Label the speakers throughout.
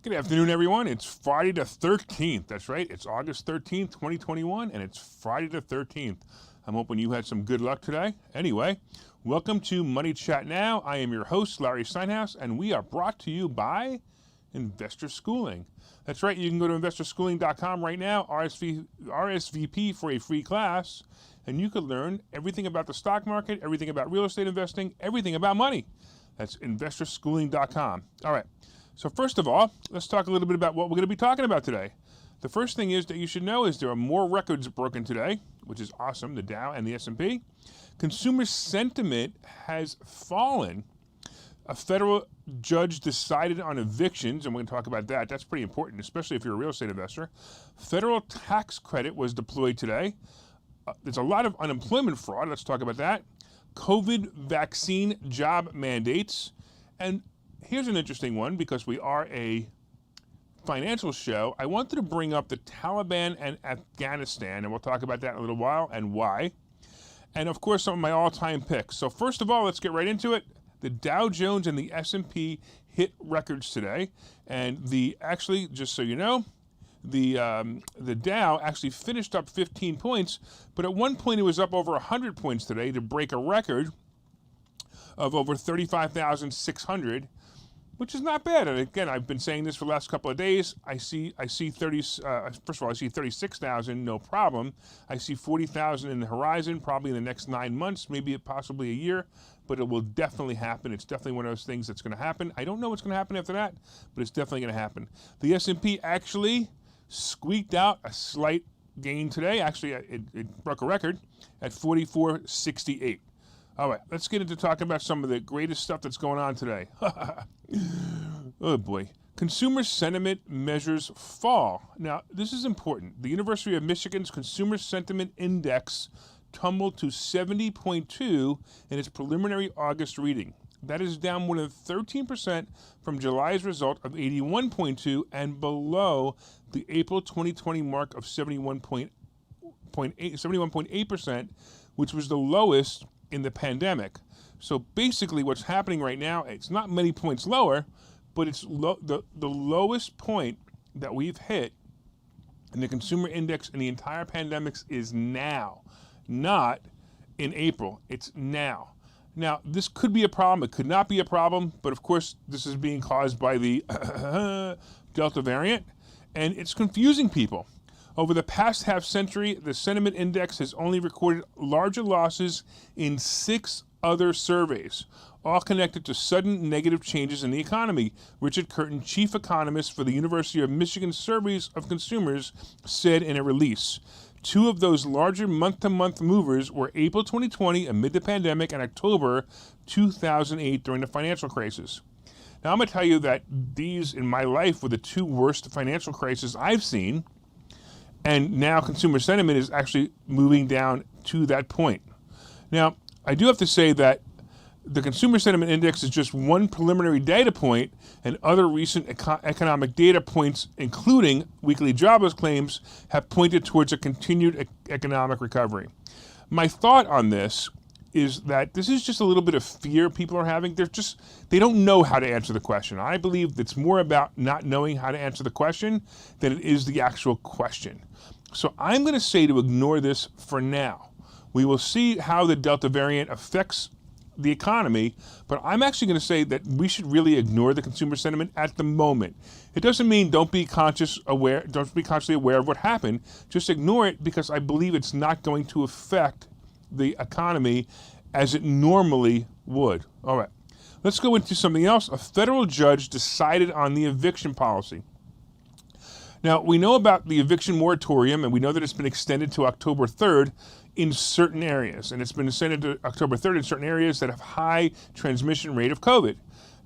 Speaker 1: Good afternoon, everyone. It's Friday the 13th. That's right. It's August 13th, 2021, and it's Friday the 13th. I'm hoping you had some good luck today. Anyway, welcome to Money Chat Now. I am your host, Larry Steinhouse, and we are brought to you by Investor Schooling. That's right. You can go to investorschooling.com right now, RSVP for a free class, and you could learn everything about the stock market, everything about real estate investing, everything about money. That's investorschooling.com. All right. So first of all, let's talk a little bit about what we're going to be talking about today. The first thing is that you should know is there are more records broken today, which is awesome, the Dow and the S&P. Consumer sentiment has fallen. A federal judge decided on evictions, and we're going to talk about that. That's pretty important, especially if you're a real estate investor. Federal tax credit was deployed today. There's a lot of unemployment fraud. Let's talk about that. COVID vaccine job mandates. And here's an interesting one because we are a financial show. I wanted to bring up the Taliban and Afghanistan, and we'll talk about that in a little while and why. And of course, some of my all-time picks. So first of all, let's get right into it. The Dow Jones and the S&P hit records today, and actually, just so you know, the Dow actually finished up 15 points, but at one point it was up over 100 points today to break a record of over 35,600, which is not bad. And again, I've been saying this for the last couple of days. I see first of all, I see 36,000, no problem. I see 40,000 in the horizon, probably in the next 9 months, maybe possibly a year, but it will definitely happen. It's definitely one of those things that's going to happen. I don't know what's going to happen after that, but it's definitely going to happen. The S&P actually squeaked out a slight gain today. Actually, it broke a record at 44.68. All right, let's get into talking about some of the greatest stuff that's going on today. Oh boy. Consumer sentiment measures fall. Now, this is important. The University of Michigan's Consumer Sentiment Index tumbled to 70.2 in its preliminary August reading. That is down more than 13% from July's result of 81.2 and below the April 2020 mark of 71.8%, which was the lowest in the pandemic. So basically what's happening right now, it's not many points lower, but it's the lowest point that we've hit in the consumer index in the entire pandemic is now, not in April. It's now. Now, this could be a problem. It could not be a problem, but of course, this is being caused by the Delta variant, and it's confusing people. Over the past half century, the sentiment index has only recorded larger losses in 6 other surveys, all connected to sudden negative changes in the economy. Richard Curtin, chief economist for the University of Michigan Surveys of Consumers, said in a release. 2 of those larger month-to-month movers were April 2020 amid the pandemic and October 2008 during the financial crisis. Now, I'm going to tell you that these, in my life, were the 2 worst financial crises I've seen, and now consumer sentiment is actually moving down to that point. Now, I do have to say that the Consumer Sentiment Index is just one preliminary data point, and other recent economic data points, including weekly jobless claims, have pointed towards a continued economic recovery. My thought on this is that this is just a little bit of fear people are having. They don't know how to answer the question. I believe it's more about not knowing how to answer the question than it is the actual question. So I'm going to say to ignore this for now. We will see how the Delta variant affects the economy, but I'm actually going to say that we should really ignore the consumer sentiment at the moment. It doesn't mean don't be consciously aware of what happened. Just ignore it because I believe it's not going to affect the economy as it normally would. All right, let's go into something else. A federal judge decided on the eviction policy. Now, we know about the eviction moratorium, and we know that it's been extended to October 3rd in certain areas, and it's been extended to October 3rd in certain areas that have high transmission rate of COVID.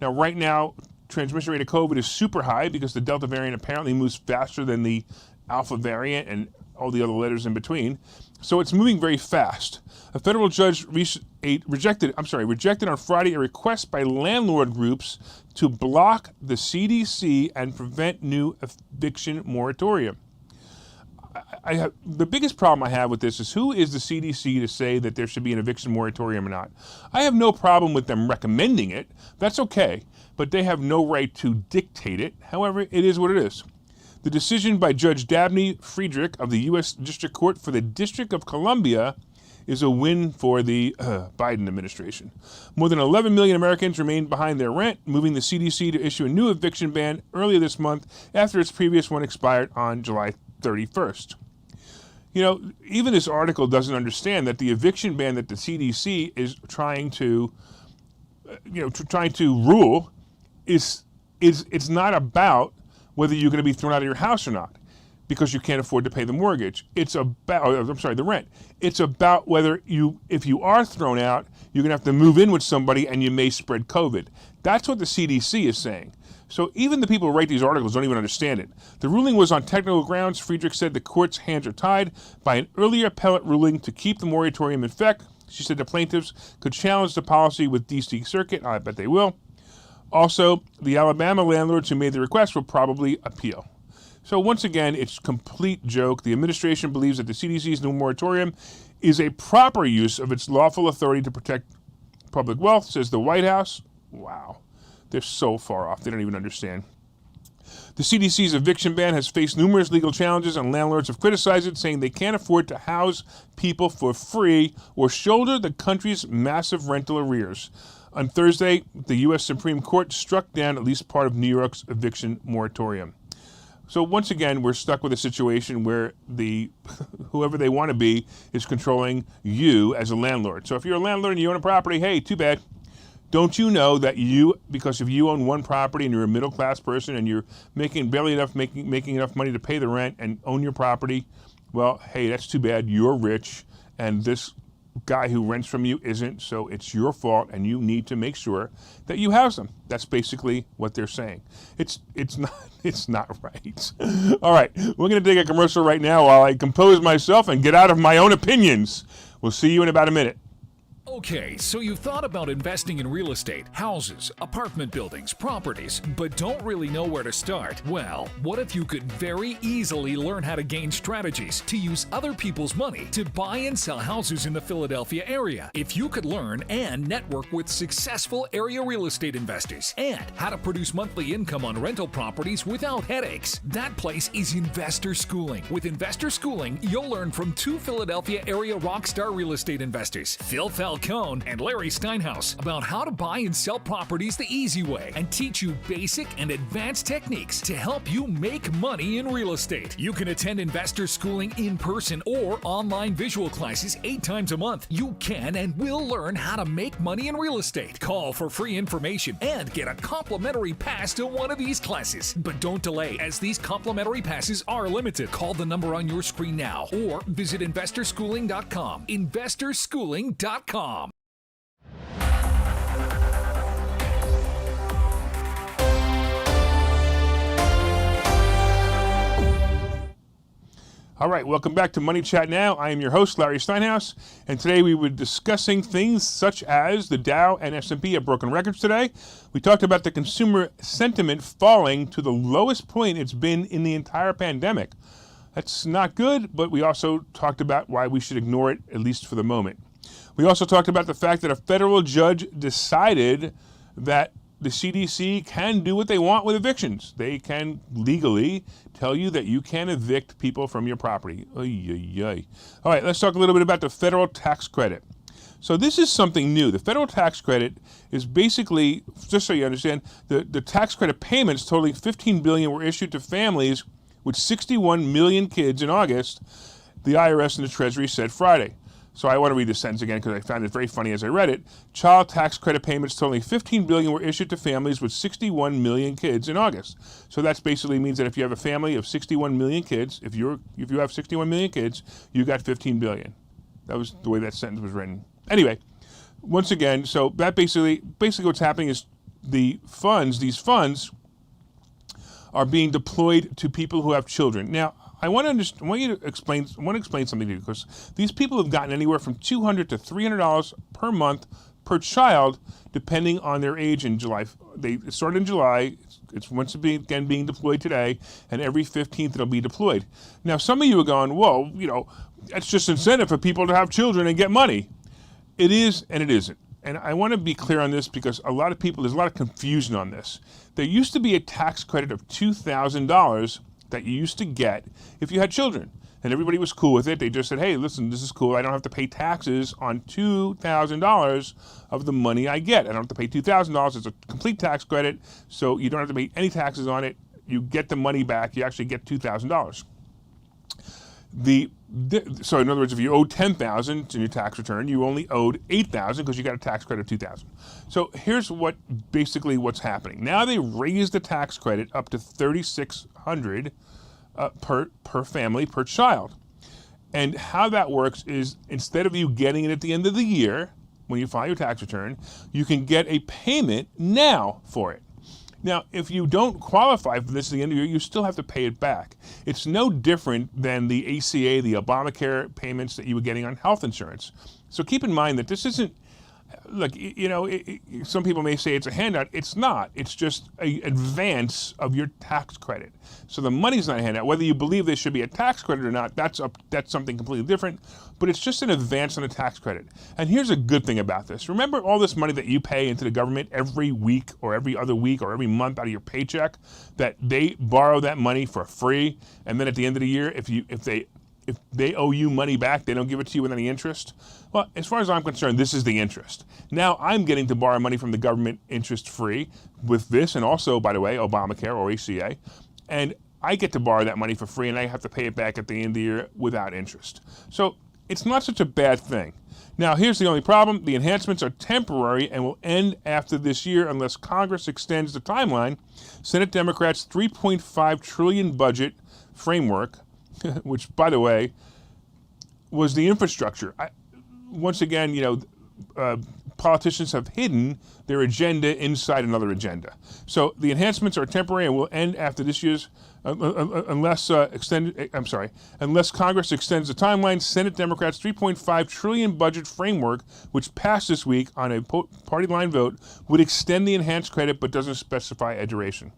Speaker 1: Now, right now, transmission rate of COVID is super high because the Delta variant apparently moves faster than the Alpha variant and all the other letters in between. So it's moving very fast. A federal judge rejected on Friday a request by landlord groups to block the CDC and prevent new eviction moratorium. the biggest problem I have with this is, who is the CDC to say that there should be an eviction moratorium or not? I have no problem with them recommending it. That's okay. But they have no right to dictate it. However, it is what it is. The decision by Judge Dabney Friedrich of the U.S. District Court for the District of Columbia is a win for the Biden administration. More than 11 million Americans remain behind their rent, moving the CDC to issue a new eviction ban earlier this month after its previous one expired on July 31st. You know, even this article doesn't understand that the eviction ban that the CDC is trying to rule is it's not about whether you're going to be thrown out of your house or not because you can't afford to pay the mortgage. The rent. It's about whether if you are thrown out, you're going to have to move in with somebody and you may spread COVID. That's what the CDC is saying. So even the people who write these articles don't even understand it. The ruling was on technical grounds. Friedrich said the court's hands are tied by an earlier appellate ruling to keep the moratorium in effect. She said the plaintiffs could challenge the policy with D.C. Circuit. I bet they will. Also, the Alabama landlords who made the request will probably appeal. So once again, it's a complete joke. The administration believes that the CDC's new moratorium is a proper use of its lawful authority to protect public wealth, says the White House. Wow. They're so far off. They don't even understand. The CDC's eviction ban has faced numerous legal challenges, and landlords have criticized it, saying they can't afford to house people for free or shoulder the country's massive rental arrears. On Thursday, the U.S. Supreme Court struck down at least part of New York's eviction moratorium. So once again, we're stuck with a situation where whoever they want to be is controlling you as a landlord. So if you're a landlord and you own a property, hey, too bad. Don't you know that because if you own one property and you're a middle-class person and you're making enough money to pay the rent and own your property, well, hey, that's too bad. You're rich, and this guy who rents from you isn't, so it's your fault, and you need to make sure that you house them. That's basically what they're saying. It's not right. All right, we're going to take a commercial right now while I compose myself and get out of my own opinions. We'll see you in about a minute.
Speaker 2: Okay, so you've thought about investing in real estate, houses, apartment buildings, properties, but don't really know where to start? Well, what if you could very easily learn how to gain strategies to use other people's money to buy and sell houses in the Philadelphia area? If you could learn and network with successful area real estate investors and how to produce monthly income on rental properties without headaches, that place is Investor Schooling. With Investor Schooling, you'll learn from two Philadelphia area rockstar real estate investors, Phil Falcone and Larry Steinhouse, about how to buy and sell properties the easy way and teach you basic and advanced techniques to help you make money in real estate. You can attend Investor Schooling in person or online visual classes 8 times a month. You can and will learn how to make money in real estate. Call for free information and get a complimentary pass to one of these classes. But don't delay, as these complimentary passes are limited. Call the number on your screen now or visit investorschooling.com. investorschooling.com.
Speaker 1: All right, welcome back to Money Chat Now. I am your host, Larry Steinhouse, and today we were discussing things such as the Dow and S&P have broken records today. We talked about the consumer sentiment falling to the lowest point it's been in the entire pandemic. That's not good, but we also talked about why we should ignore it, at least for the moment. We also talked about the fact that a federal judge decided that the CDC can do what they want with evictions. They can legally tell you that you can evict people from your property. Oy, oy, oy. All right, let's talk a little bit about the federal tax credit. So this is something new. The federal tax credit is basically, just so you understand, the tax credit payments totaling $15 billion were issued to families with 61 million kids in August, the IRS and the Treasury said Friday. So I want to read this sentence again because I found it very funny as I read it. Child tax credit payments totaling $15 billion were issued to families with 61 million kids in August. So that basically means that if you have a family of 61 million kids, if you have 61 million kids, you got $15 billion. That was the way that sentence was written. Anyway, once again, so that basically what's happening is these funds are being deployed to people who have children. Now, I want to explain something to you, because these people have gotten anywhere from $200 to $300 per month per child, depending on their age in July. They started in July. It's once again being deployed today, and every 15th it'll be deployed. Now, some of you are going, whoa, that's just incentive for people to have children and get money. It is, and it isn't. And I want to be clear on this because there's a lot of confusion on this. There used to be a tax credit of $2,000 that you used to get if you had children. And everybody was cool with it. They just said, hey, listen, this is cool. I don't have to pay taxes on $2,000 of the money I get. I don't have to pay $2,000. It's a complete tax credit, so you don't have to pay any taxes on it. You get the money back. You actually get $2,000. So in other words, if you owed $10,000 in your tax return, you only owed $8,000 because you got a tax credit of $2,000. So here's what's happening. Now they raised the tax credit up to $3,600 per family per child. And how that works is instead of you getting it at the end of the year when you file your tax return, you can get a payment now for it. Now, if you don't qualify for this at the end of the year, you still have to pay it back. It's no different than the ACA, the Obamacare payments that you were getting on health insurance. So keep in mind that this isn't, look, some people may say it's a handout. It's not. It's just an advance of your tax credit. So the money's not a handout. Whether you believe there should be a tax credit or not, that's something completely different. But it's just an advance on a tax credit. And here's a good thing about this. Remember all this money that you pay into the government every week or every other week or every month out of your paycheck, that they borrow that money for free, and then at the end of the year, if they owe you money back, they don't give it to you with any interest? Well, as far as I'm concerned, this is the interest. Now I'm getting to borrow money from the government interest-free with this, and also, by the way, Obamacare or ACA, and I get to borrow that money for free, and I have to pay it back at the end of the year without interest. So it's not such a bad thing. Now, here's the only problem. The enhancements are temporary and will end after this year unless Congress extends the timeline. Senate Democrats' $3.5 trillion budget framework, which, by the way, was the infrastructure. Once again, politicians have hidden their agenda inside another agenda. So the enhancements are temporary and will end after this year's, unless Congress extends the timeline. Senate Democrats' $3.5 trillion budget framework, which passed this week on a party line vote, would extend the enhanced credit but doesn't specify a duration.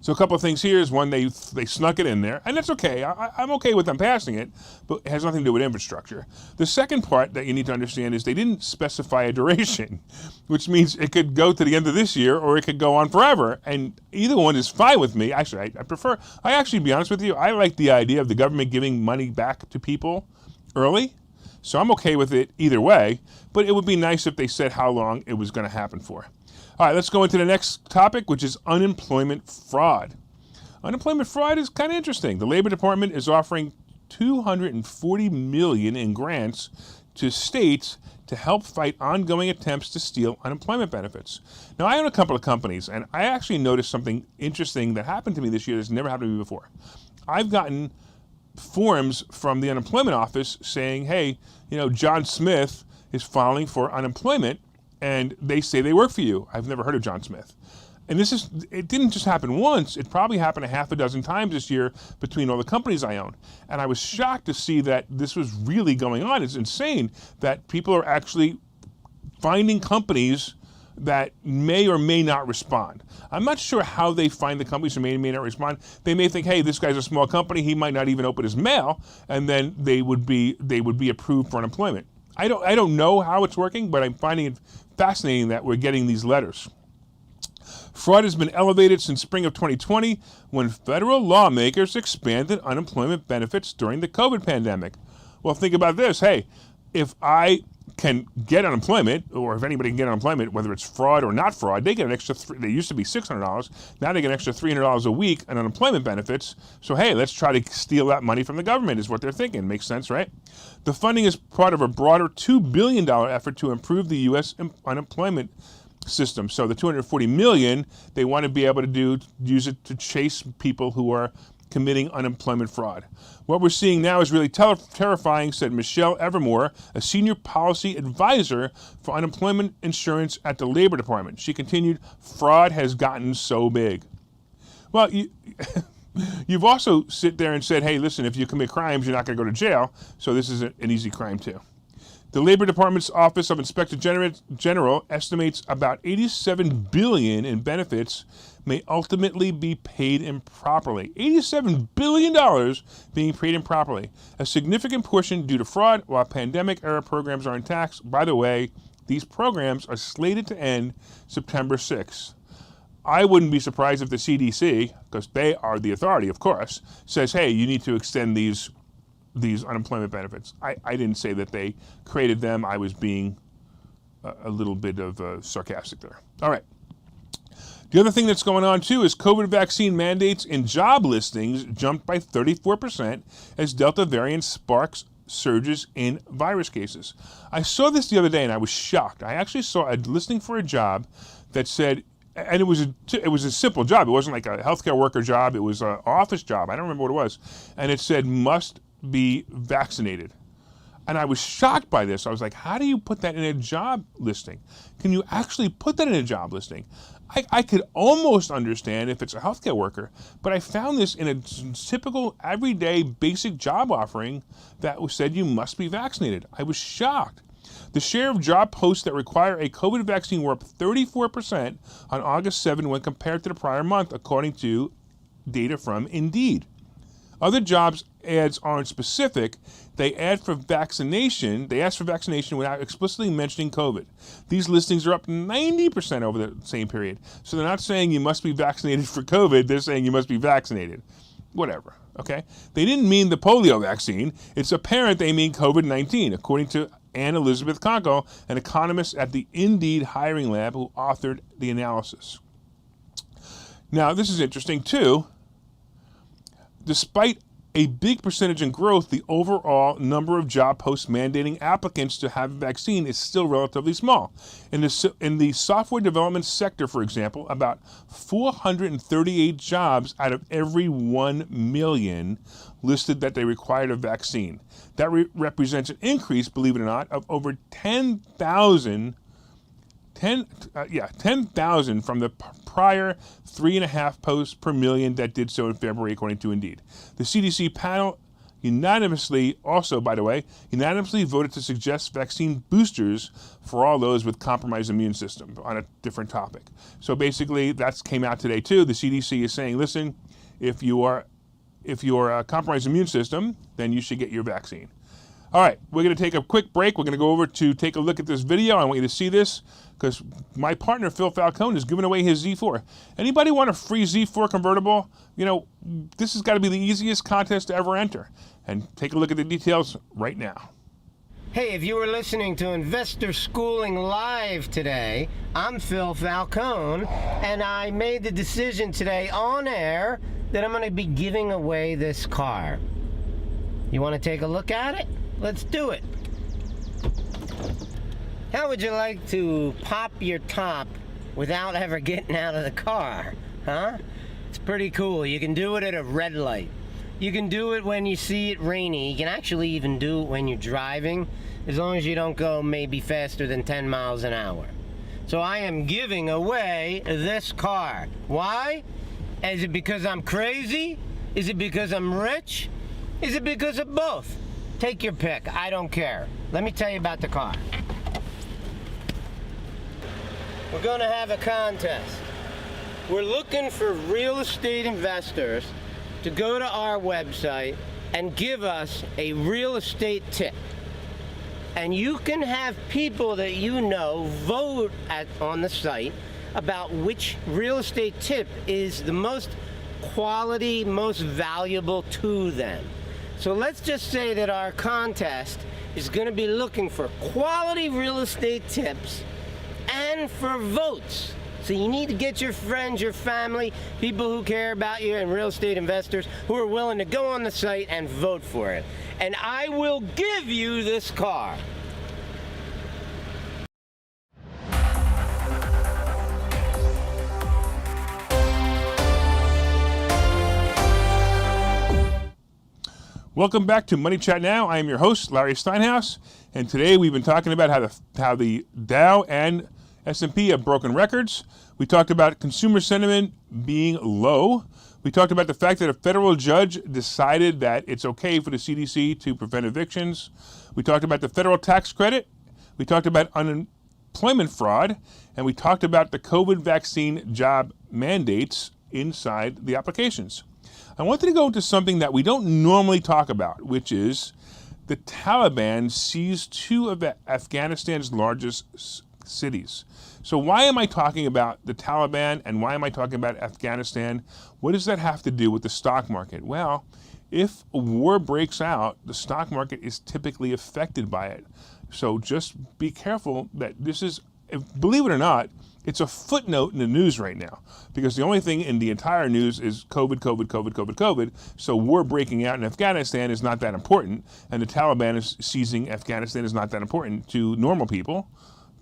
Speaker 1: So a couple of things here is, one, they snuck it in there, and that's okay. I'm okay with them passing it, but it has nothing to do with infrastructure. The second part that you need to understand is they didn't specify a duration, which means it could go to the end of this year or it could go on forever, and either one is fine with me. Actually, to be honest with you, I like the idea of the government giving money back to people early, so I'm okay with it either way, but it would be nice if they said how long it was going to happen for. All right, let's go into the next topic, which is unemployment fraud. Unemployment fraud is kind of interesting. The Labor Department is offering $240 million in grants to states to help fight ongoing attempts to steal unemployment benefits. Now, I own a couple of companies, and I actually noticed something interesting that happened to me this year that's never happened to me before. I've gotten forms from the unemployment office saying, hey, John Smith is filing for unemployment, and they say they work for you. I've never heard of John Smith. And it didn't just happen once, it probably happened a half a dozen times this year between all the companies I own. And I was shocked to see that this was really going on. It's insane that people are actually finding companies that may or may not respond. I'm not sure how they find the companies who may or may not respond. They may think, hey, this guy's a small company, he might not even open his mail, and then they would be approved for unemployment. I don't know how it's working, but I'm finding it fascinating that we're getting these letters. Fraud has been elevated since spring of 2020 when federal lawmakers expanded unemployment benefits during the COVID pandemic. Well, think about this. Hey, if I can get unemployment, or if anybody can get unemployment, whether it's fraud or not fraud, they get an extra, they used to be $600, now they get an extra $300 a week in unemployment benefits. So hey, let's try to steal that money from the government is what they're thinking. Makes sense, right? The funding is part of a broader $2 billion effort to improve the U.S. unemployment system. So the $240 million, they want to be able to use it to chase people who are committing unemployment fraud. What we're seeing now is really terrifying, said Michelle Evermore, a senior policy advisor for unemployment insurance at the Labor Department. She continued, fraud has gotten so big. Well, you've also sit there and said, hey, listen, if you commit crimes, you're not going to go to jail, so this is an easy crime too. The Labor Department's Office of Inspector General estimates about $87 billion in benefits may ultimately be paid improperly. $87 billion being paid improperly. A significant portion due to fraud, while pandemic-era programs are intact. By the way, these programs are slated to end September 6th. I wouldn't be surprised if the CDC, because they are the authority, of course, says, hey, you need to extend these unemployment benefits. I didn't say that they created them. I was being a little bit of sarcastic there. All right. The other thing that's going on, too, is COVID vaccine mandates in job listings jumped by 34% as Delta variant sparks surges in virus cases. I saw this the other day, and I was shocked. I actually saw a listing for a job that said, and it was a simple job. It wasn't like a healthcare worker job. It was an office job. I don't remember what it was. And it said, must be vaccinated. And I was shocked by this. I was like, how do you put that in a job listing? Can you actually put that in a job listing? I could almost understand if it's a healthcare worker, but I found this in a typical everyday basic job offering that said you must be vaccinated. I was shocked. The share of job posts that require a COVID vaccine were up 34% on August 7 when compared to the prior month, according to data from Indeed. Other jobs ads aren't specific. They ask for vaccination without explicitly mentioning COVID. These listings are up 90% over the same period. So they're not saying you must be vaccinated for COVID. They're saying you must be vaccinated. Whatever, okay? They didn't mean the polio vaccine. It's apparent they mean COVID-19, according to Ann Elizabeth Conkle, an economist at the Indeed hiring lab who authored the analysis. Now, this is interesting, too. Despite a big percentage in growth, the overall number of job posts mandating applicants to have a vaccine is still relatively small. In the software development sector, for example, about 438 jobs out of every 1 million listed that they required a vaccine. That represents an increase, believe it or not, of over 10,000 from the prior 3.5 posts per million that did so in February, according to Indeed. The CDC panel unanimously voted to suggest vaccine boosters for all those with compromised immune system on a different topic. So basically, that came out today too. The CDC is saying, listen, if you're a compromised immune system, then you should get your vaccine. All right, we're going to take a quick break. We're going to go over to take a look at this video. I want you to see this because my partner, Phil Falcone, is giving away his Z4. Anybody want a free Z4 convertible? You know, this has got to be the easiest contest to ever enter. And take a look at the details right now.
Speaker 3: Hey, if you were listening to Investor Schooling Live today, I'm Phil Falcone, and I made the decision today on air that I'm going to be giving away this car. You want to take a look at it? Let's do it. How would you like to pop your top without ever getting out of the car? Huh? It's pretty cool. You can do it at a red light. You can do it when you see it rainy. You can actually even do it when you're driving, as long as you don't go maybe faster than 10 miles an hour. So I am giving away this car. Why? Is it because I'm crazy? Is it because I'm rich? Is it because of both? Take your pick. I don't care. Let me tell you about the car. We're going to have a contest. We're looking for real estate investors to go to our website and give us a real estate tip. And you can have people that you know vote on the site about which real estate tip is the most quality, most valuable to them. So let's just say that our contest is going to be looking for quality real estate tips and for votes. So you need to get your friends, your family, people who care about you, and real estate investors who are willing to go on the site and vote for it. And I will give you this car.
Speaker 1: Welcome back to Money Chat Now. I am your host, Larry Steinhouse, and today we've been talking about how the Dow and S&P have broken records. We talked about consumer sentiment being low. We talked about the fact that a federal judge decided that it's okay for the CDC to prevent evictions. We talked about the federal tax credit. We talked about unemployment fraud. And we talked about the COVID vaccine job mandates inside the applications. I wanted to go into something that we don't normally talk about, which is the Taliban seized two of Afghanistan's largest cities. So why am I talking about the Taliban and why am I talking about Afghanistan? What does that have to do with the stock market? Well, if a war breaks out, the stock market is typically affected by it. So just be careful that this is, believe it or not, it's a footnote in the news right now because the only thing in the entire news is COVID, COVID, COVID, COVID, COVID. So war breaking out in Afghanistan is not that important, and the Taliban is seizing Afghanistan is not that important to normal people.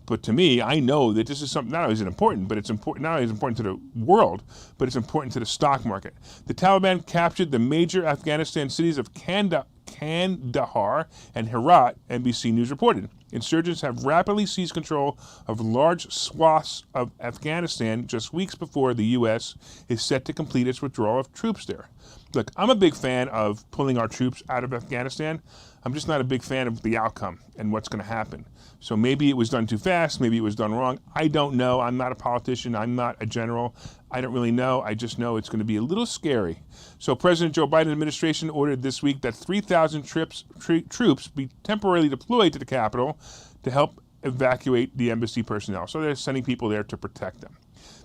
Speaker 1: But to me, I know that this is something not only is it important, but it's important not only is it important to the world, but it's important to the stock market. The Taliban captured the major Afghanistan cities of Kandahar and Herat, NBC News reported. Insurgents have rapidly seized control of large swaths of Afghanistan just weeks before the U.S. is set to complete its withdrawal of troops there. Look, I'm a big fan of pulling our troops out of Afghanistan. I'm just not a big fan of the outcome and what's going to happen. So maybe it was done too fast, maybe it was done wrong. I don't know. I'm not a politician. I'm not a general. I don't really know. I just know it's going to be a little scary. So President Joe Biden's administration ordered this week that 3,000 troops be temporarily deployed to the capital to help evacuate the embassy personnel. So they're sending people there to protect them.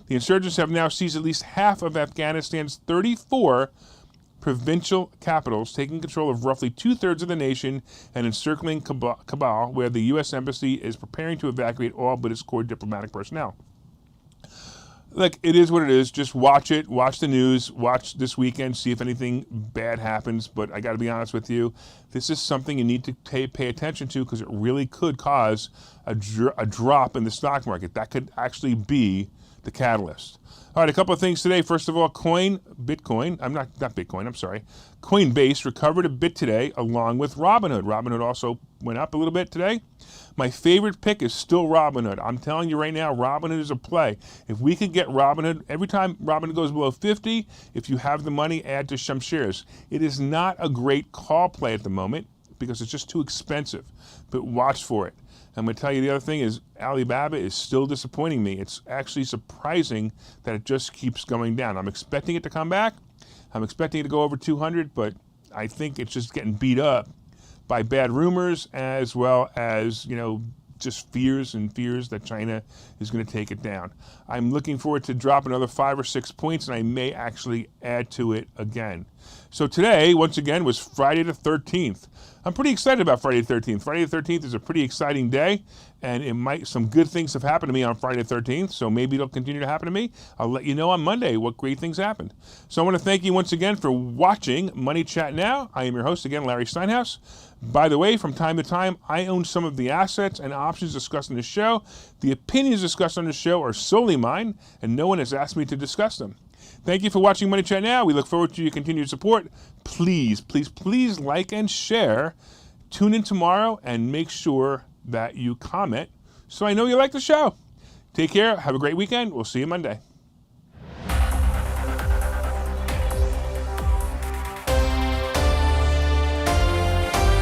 Speaker 1: The insurgents have now seized at least half of Afghanistan's 34 provincial capitals, taking control of roughly 2/3 of the nation and encircling Kabul, where the U.S. Embassy is preparing to evacuate all but its core diplomatic personnel. Look, it is what it is. Just watch it. Watch the news. Watch this weekend. See if anything bad happens. But I got to be honest with you. This is something you need to pay attention to because it really could cause a drop in the stock market. That could actually be the catalyst. All right, a couple of things today. First of all, Coinbase recovered a bit today along with Robinhood. Robinhood also went up a little bit today. My favorite pick is still Robinhood. I'm telling you right now, Robinhood is a play. If we could get Robinhood, every time Robinhood goes below 50, if you have the money, add to some shares. It is not a great call play at the moment because it's just too expensive, but watch for it. I'm going to tell you the other thing is Alibaba is still disappointing me. It's actually surprising that it just keeps going down. I'm expecting it to come back. I'm expecting it to go over 200, but I think it's just getting beat up by bad rumors as well as, just fears that China is going to take it down. I'm looking forward to drop another 5 or 6 points, and I may actually add to it again. So today, once again, was Friday the 13th. I'm pretty excited about Friday the 13th. Friday the 13th is a pretty exciting day, and some good things have happened to me on Friday the 13th, so maybe it'll continue to happen to me. I'll let you know on Monday what great things happened. So I want to thank you once again for watching Money Chat Now. I am your host again, Larry Steinhouse. By the way, from time to time, I own some of the assets and options discussed in the show. The opinions discussed on the show are solely mine, and no one has asked me to discuss them. Thank you for watching Money Chat Now. We look forward to your continued support. Please, please, please like and share. Tune in tomorrow and make sure that you comment so I know you like the show. Take care. Have a great weekend. We'll see you Monday.